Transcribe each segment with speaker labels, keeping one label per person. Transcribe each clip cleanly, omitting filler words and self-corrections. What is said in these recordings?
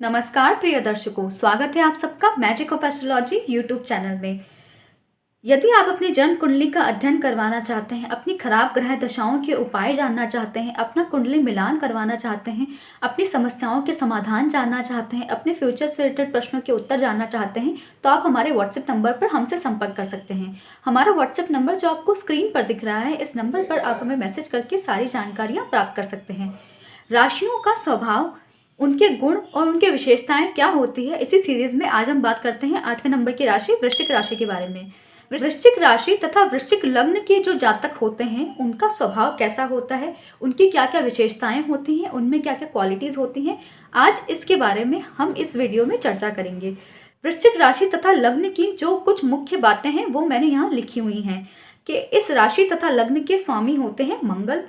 Speaker 1: नमस्कार प्रिय दर्शकों, स्वागत है आप सबका magic of astrology YouTube channel में। यदि आप अपनी जन्म कुंडली का अध्ययन करवाना चाहते हैं, अपनी खराब ग्रह दशाओं के उपाय जानना चाहते हैं, अपना कुंडली मिलान करवाना चाहते हैं, अपनी समस्याओं के समाधान जानना चाहते हैं, अपने फ्यूचर से रिलेटेड प्रश्नों के उत्तर जानना चाहते हैं, तो आप हमारे व्हाट्सएप नंबर पर हमसे संपर्क कर सकते हैं। हमारा व्हाट्सएप नंबर जो आपको स्क्रीन पर दिख रहा है, इस नंबर पर आप हमें मैसेज करके सारी जानकारियाँ प्राप्त कर सकते हैं। राशियों का स्वभाव, उनके गुण और उनके विशेषताएं क्या होती है, इसी सीरीज में आज हम बात करते हैं 8वें नंबर की राशि वृश्चिक राशि के बारे में। वृश्चिक राशि तथा वृश्चिक लग्न के जो जातक होते हैं, उनका स्वभाव कैसा होता है, उनकी क्या क्या विशेषताएं होती हैं, उनमें क्या क्या क्वालिटीज़ होती हैं, आज इसके बारे में हम इस वीडियो में चर्चा करेंगे। वृश्चिक राशि तथा लग्न की जो कुछ मुख्य बातें हैं वो मैंने यहाँ लिखी हुई हैं कि इस राशि तथा लग्न के स्वामी होते हैं मंगल।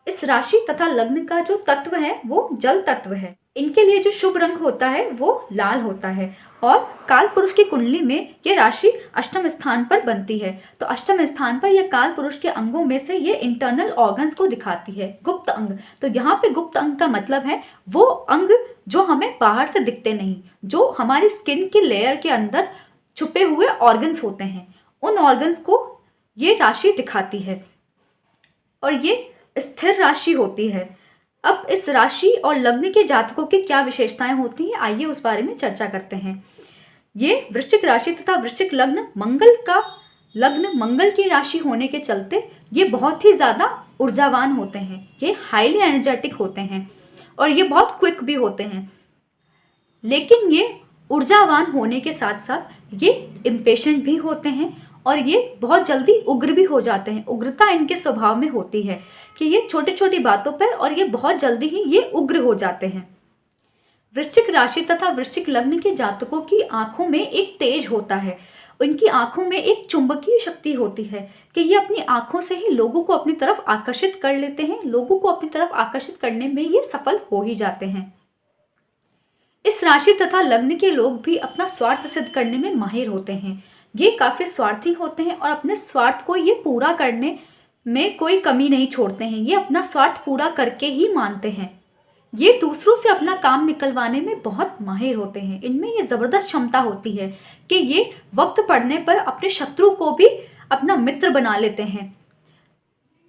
Speaker 1: इस राशि तथा लग्न का जो तत्व है वो जल तत्व है। इनके लिए जो शुभ रंग होता है वो लाल होता है और काल पुरुष की कुंडली में ये राशि अष्टम स्थान पर बनती है। तो अष्टम स्थान पर यह काल पुरुष के अंगों में से ये इंटरनल ऑर्गन्स को दिखाती है, गुप्त अंग। तो यहाँ पे गुप्त अंग का मतलब है वो अंग जो हमें बाहर से दिखते नहीं, जो हमारी स्किन की लेयर के अंदर छुपे हुए ऑर्गन्स होते हैं, उन ऑर्गन्स को ये राशि दिखाती है और ये स्थिर राशि होती है। अब इस राशि और लग्न के जातकों की क्या विशेषताएं होती हैं, आइए उस बारे में चर्चा करते हैं। ये वृश्चिक राशि तथा वृश्चिक लग्न मंगल का लग्न, मंगल की राशि होने के चलते ये बहुत ही ज़्यादा ऊर्जावान होते हैं, ये हाईली एनर्जेटिक होते हैं और ये बहुत क्विक भी होते हैं। लेकिन ये ऊर्जावान होने के साथ साथ ये इम्पेशेंट भी होते हैं और ये बहुत जल्दी उग्र भी हो जाते हैं। उग्रता इनके स्वभाव में होती है कि ये छोटी छोटी बातों पर और ये बहुत जल्दी ही ये उग्र हो जाते हैं। वृश्चिक राशि तथा वृश्चिक लग्न के जातकों की आंखों में एक तेज होता है, उनकी आंखों में एक चुंबकीय शक्ति होती है कि ये अपनी आंखों से ही लोगों को अपनी तरफ आकर्षित कर लेते हैं। लोगों को अपनी तरफ आकर्षित करने में ये सफल हो ही जाते हैं। इस राशि तथा लग्न के लोग भी अपना स्वार्थ सिद्ध करने में माहिर होते हैं। ये काफ़ी स्वार्थी होते हैं और अपने स्वार्थ को ये पूरा करने में कोई कमी नहीं छोड़ते हैं। ये अपना स्वार्थ पूरा करके ही मानते हैं। ये दूसरों से अपना काम निकलवाने में बहुत माहिर होते हैं। इनमें ये ज़बरदस्त क्षमता होती है कि ये वक्त पड़ने पर अपने शत्रु को भी अपना मित्र बना लेते हैं।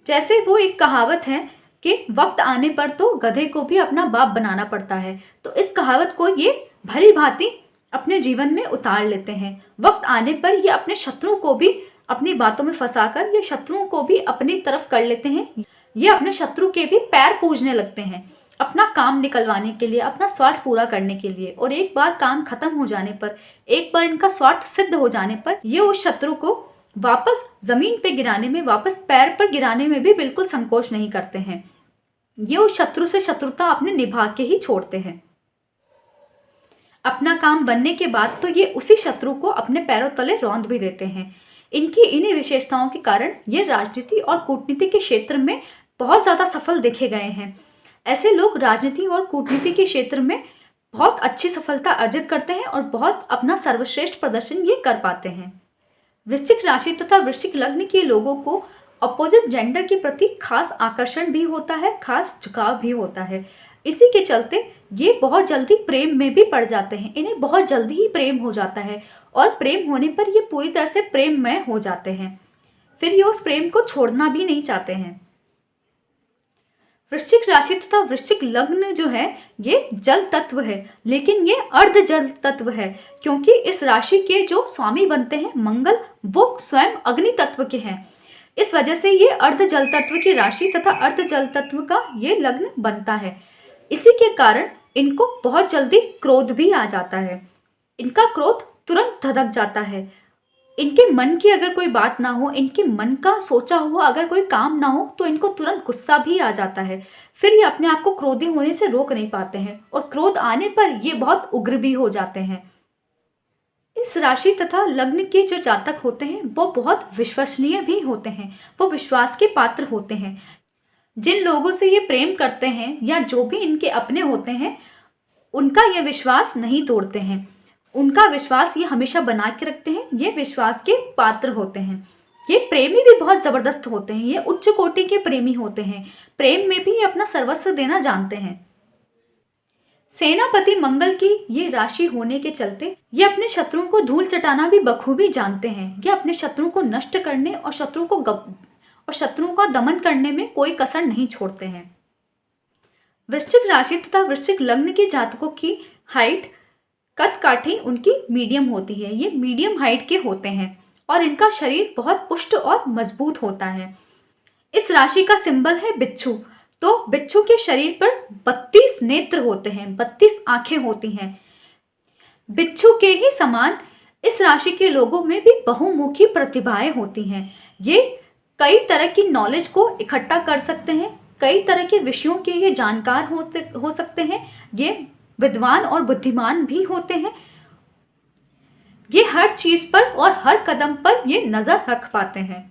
Speaker 1: जैसे वो एक कहावत है कि वक्त आने पर तो गधे को भी अपना बाप बनाना पड़ता है, तो इस कहावत को ये भली भांति अपने जीवन में उतार लेते हैं। वक्त आने पर ये अपने शत्रुओं को भी अपनी बातों में फंसाकर ये शत्रुओं को भी अपनी तरफ कर लेते हैं। ये अपने शत्रु के भी पैर पूजने लगते हैं अपना काम निकलवाने के लिए, अपना स्वार्थ पूरा करने के लिए। और एक बार काम खत्म हो जाने पर, एक बार इनका स्वार्थ सिद्ध हो जाने पर, ये उस शत्रु को वापस जमीन पे गिराने में, वापस पैर पर गिराने में भी बिल्कुल संकोच नहीं करते हैं। ये उस शत्रु से शत्रुता अपने निभा के ही छोड़ते हैं। अपना काम बनने के बाद तो ये उसी शत्रु को अपने पैरों तले रौंद भी देते हैं। इनकी इन्हीं विशेषताओं के कारण ये राजनीति और कूटनीति के क्षेत्र में बहुत ज़्यादा सफल देखे गए हैं। ऐसे लोग राजनीति और कूटनीति के क्षेत्र में बहुत अच्छी सफलता अर्जित करते हैं और बहुत अपना सर्वश्रेष्ठ प्रदर्शन ये कर पाते हैं। वृश्चिक राशि तथा वृश्चिक लग्न के लोगों को अपोजिट जेंडर के प्रति खास आकर्षण भी होता है, खास झुकाव भी होता है। इसी के चलते ये बहुत जल्दी प्रेम में भी पड़ जाते हैं। इन्हें बहुत जल्दी ही प्रेम हो जाता है और प्रेम होने पर ये पूरी तरह से प्रेममय हो जाते हैं। फिर ये उस प्रेम को छोड़ना भी नहीं चाहते हैं। वृश्चिक राशि तथा वृश्चिक लग्न जो है ये जल तत्व है, लेकिन ये अर्ध जल तत्व है क्योंकि इस राशि के जो स्वामी बनते हैं मंगल, वो स्वयं अग्नि तत्व के हैं। इस वजह से ये अर्ध जल तत्व की राशि तथा अर्ध जल तत्व का ये लग्न बनता है। इसी के कारण इनको बहुत जल्दी क्रोध भी आ जाता है। इनका क्रोध तुरंत धधक जाता है। इनके मन की अगर कोई बात ना हो, इनके मन का सोचा हुआ अगर कोई काम ना हो, तो इनको तुरंत गुस्सा भी आ जाता है। फिर ये अपने आप को क्रोधी होने से रोक नहीं पाते हैं और क्रोध आने पर ये बहुत उग्र भी हो जाते हैं। इस राशि तथा लग्न के जो जातक होते हैं वो बहुत विश्वसनीय भी होते हैं, वो विश्वास के पात्र होते हैं। जिन लोगों से ये प्रेम करते हैं या जो भी इनके अपने होते हैं, उनका ये विश्वास नहीं तोड़ते हैं। उनका विश्वास ये हमेशा बना के रखते हैं। ये विश्वास के पात्र होते हैं। ये प्रेमी भी बहुत ज़बरदस्त होते हैं। ये उच्च कोटि के प्रेमी होते हैं। प्रेम में भी ये अपना सर्वस्व देना जानते हैं। सेनापति मंगल की ये राशि होने के चलते ये अपने शत्रुओं को धूल चटाना भी बखूबी जानते हैं। ये अपने शत्रुओं को नष्ट करने और शत्रुओं का दमन करने में कोई कसर नहीं छोड़ते हैं। वृश्चिक राशि तथा वृश्चिक लग्न के जातकों की हाइट, कद काठी उनकी मीडियम होती है। ये मीडियम हाइट के होते हैं और इनका शरीर बहुत पुष्ट और मजबूत होता है। इस राशि का सिंबल है बिच्छू। तो बिच्छू के शरीर पर 32 नेत्र होते हैं, 32 आंखें होती हैं। बिच्छू के ही समान इस राशि के लोगों में भी बहुमुखी प्रतिभाएं होती हैं। ये कई तरह की नॉलेज को इकट्ठा कर सकते हैं, कई तरह के विषयों के ये जानकार हो सकते हैं। ये विद्वान और बुद्धिमान भी होते हैं। ये हर चीज पर और हर कदम पर ये नजर रख पाते हैं।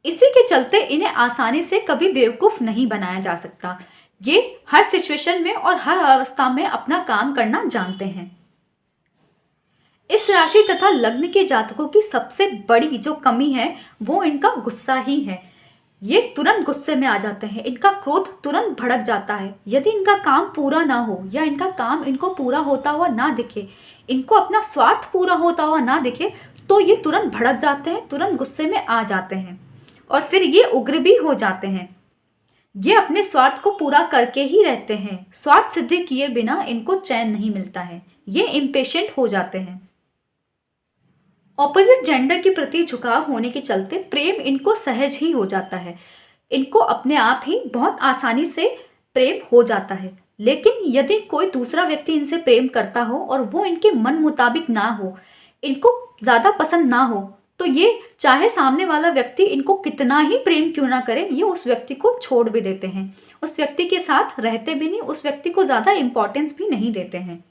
Speaker 1: इसी के चलते इन्हें आसानी से कभी बेवकूफ नहीं बनाया जा सकता। ये हर सिचुएशन में और हर अवस्था में अपना काम करना जानते हैं। इस राशि तथा लग्न के जातकों की सबसे बड़ी जो कमी है वो इनका गुस्सा ही है। ये तुरंत गुस्से में आ जाते हैं, इनका क्रोध तुरंत भड़क जाता है। यदि इनका काम पूरा ना हो या इनका काम इनको पूरा होता हुआ ना दिखे, इनको अपना स्वार्थ पूरा होता हुआ ना दिखे, तो ये तुरंत भड़क जाते हैं, तुरंत गुस्से में आ जाते हैं और फिर ये उग्र भी हो जाते हैं। ये अपने स्वार्थ को पूरा करके ही रहते हैं। स्वार्थ सिद्धि किए बिना इनको चैन नहीं मिलता है। ये इम्पेशेंट हो जाते हैं। ऑपोजिट जेंडर के प्रति झुकाव होने के चलते प्रेम इनको सहज ही हो जाता है। इनको अपने आप ही बहुत आसानी से प्रेम हो जाता है। लेकिन यदि कोई दूसरा व्यक्ति इनसे प्रेम करता हो और वो इनके मन मुताबिक ना हो, इनको ज़्यादा पसंद ना हो, तो ये चाहे सामने वाला व्यक्ति इनको कितना ही प्रेम क्यों ना करे, ये उस व्यक्ति को छोड़ भी देते हैं। उस व्यक्ति के साथ रहते भी नहीं, उस व्यक्ति को ज़्यादा इम्पोर्टेंस भी नहीं देते हैं।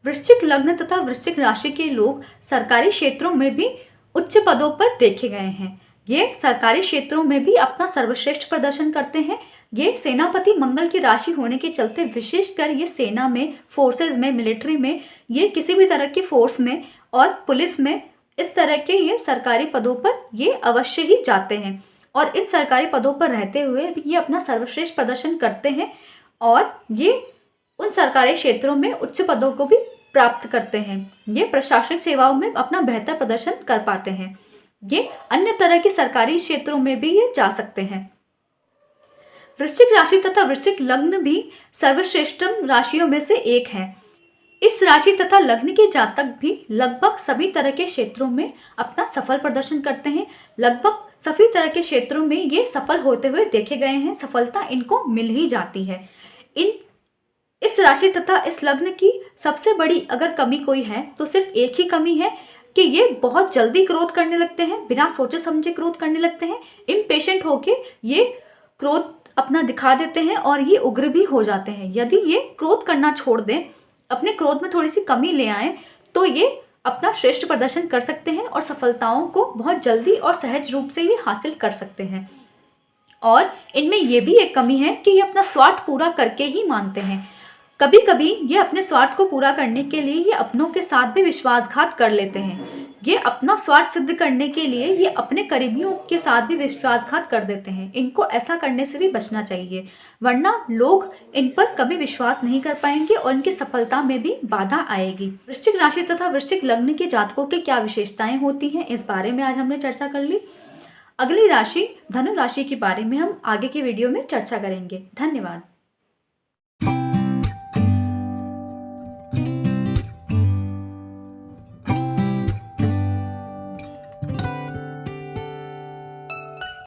Speaker 1: वृश्चिक लग्न तथा वृश्चिक राशि के लोग सरकारी क्षेत्रों में भी उच्च पदों पर देखे गए हैं। ये सरकारी क्षेत्रों में भी अपना सर्वश्रेष्ठ प्रदर्शन करते हैं। ये सेनापति मंगल की राशि होने के चलते विशेषकर ये सेना में, फोर्सेज में, मिलिट्री में, ये किसी भी तरह की फोर्स में और पुलिस में, इस तरह के ये सरकारी पदों पर ये अवश्य ही जाते हैं और इन सरकारी पदों पर रहते हुए ये अपना सर्वश्रेष्ठ प्रदर्शन करते हैं और ये उन सरकारी क्षेत्रों में उच्च पदों को भी प्राप्त करते हैं। ये प्रशासनिक सेवाओं में अपना बेहतर प्रदर्शन कर पाते हैं। ये अन्य तरह के सरकारी क्षेत्रों में भी ये जा सकते हैं। वृश्चिक राशि तथा वृश्चिक लग्न भी सर्वश्रेष्ठतम राशियों में से एक है। इस राशि तथा लग्न के जातक भी लगभग सभी तरह के क्षेत्रों में अपना सफल प्रदर्शन करते हैं। लगभग सभी तरह के क्षेत्रों में ये सफल होते हुए देखे गए हैं। सफलता इनको मिल ही जाती है। इस राशि तथा इस लग्न की सबसे बड़ी अगर कमी कोई है तो सिर्फ एक ही कमी है कि ये बहुत जल्दी क्रोध करने लगते हैं, बिना सोचे समझे क्रोध करने लगते हैं। इम्पेशेंट होके ये क्रोध अपना दिखा देते हैं और ये उग्र भी हो जाते हैं। यदि ये क्रोध करना छोड़ दें, अपने क्रोध में थोड़ी सी कमी ले आएँ, तो ये अपना श्रेष्ठ प्रदर्शन कर सकते हैं और सफलताओं को बहुत जल्दी और सहज रूप से ये हासिल कर सकते हैं। और इनमें ये भी एक कमी है कि ये अपना स्वार्थ पूरा करके ही मानते हैं। कभी कभी ये अपने स्वार्थ को पूरा करने के लिए ये अपनों के साथ भी विश्वासघात कर लेते हैं। ये अपना स्वार्थ सिद्ध करने के लिए ये अपने करीबियों के साथ भी विश्वासघात कर देते हैं। इनको ऐसा करने से भी बचना चाहिए, वरना लोग इन पर कभी विश्वास नहीं कर पाएंगे और इनकी सफलता में भी बाधा आएगी। वृश्चिक राशि तथा वृश्चिक लग्न के जातकों की क्या विशेषताएं होती हैं, इस बारे में आज हमने चर्चा कर ली। अगली राशि धनु राशि के बारे में हम आगे की वीडियो में चर्चा करेंगे। धन्यवाद।